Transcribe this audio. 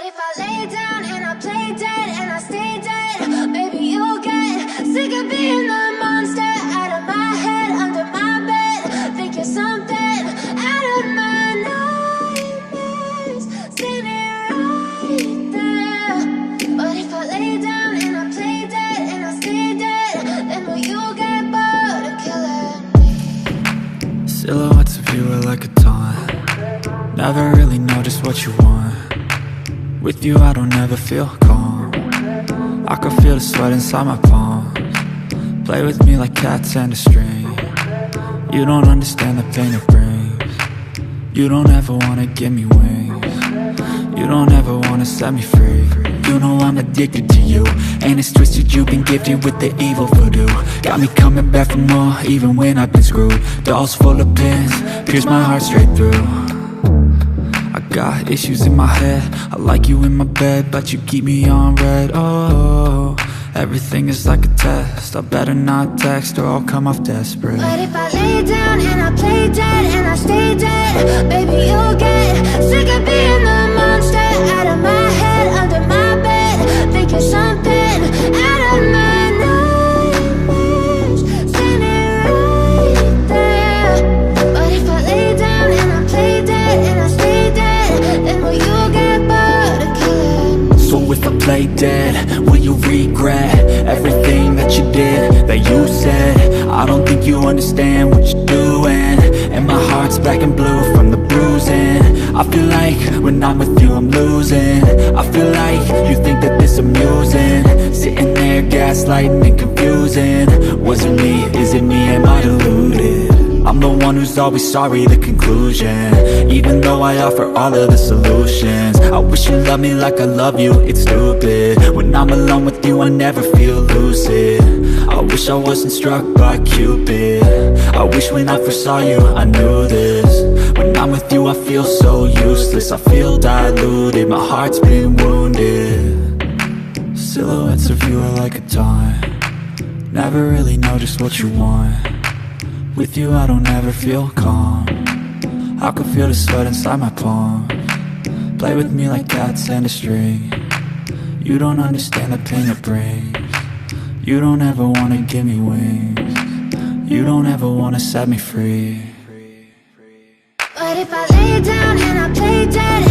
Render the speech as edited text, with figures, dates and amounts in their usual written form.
if I lay down and I play dead and I stay dead, baby, you'll get sick of being the monster out of my head, under my bed. Think you're something out of my nightmares, standing right there. But if I lay down and I play dead and I stay dead, then will you get bored of killing me? Silhouettes of you are like a taunt. Never really know just what you want. With you I don't ever feel calm. I can feel the sweat inside my palms. Play with me like cats and a string. You don't understand the pain it brings. You don't ever wanna give me wings. You don't ever wanna set me free. You know I'm addicted to you, and it's twisted, you've been gifted with the evil voodoo. Got me coming back for more, even when I've been screwed. Dolls full of pins, pierce my heart straight through. I got issues in my head, I like you in my bed, but you keep me on red. Oh, everything is like a test, I better not text or I'll come off desperate. But if I lay down and I play dead and I stay dead, baby, you'll get sick of being the monster out of my head, under my bed. Think you're something out of my nightmares, standing right there. But if I lay down and I play dead and I stay dead, then will you get bored of killing me? So if I play dead, will you regret everything that you did, that you said? I don't think you understand what you're doing, and my heart's black and blue from the bruising. I feel like when I'm with you I'm losing. I feel like you think that this amusing, sitting there gaslighting and confusing. Was it me? Is it me? Am I deluded? I'm the one who's always sorry, the conclusion, even though I offer all of the solutions. I wish you loved me like I love you, it's stupid. When I'm alone with you I never feel lucid. I wish I wasn't struck by Cupid. I wish when I first saw you I knew this. When I'm with you I feel so useless, I feel diluted, my heart's been wounded. Silhouettes of you are like a taunt. Never really know just what you want. With you I don't ever feel calm. I can feel the sweat inside my palms. Play with me like cats and a string. You don't understand the pain it brings. You don't ever wanna give me wings. You don't ever wanna set me free. But if I lay down and I play dead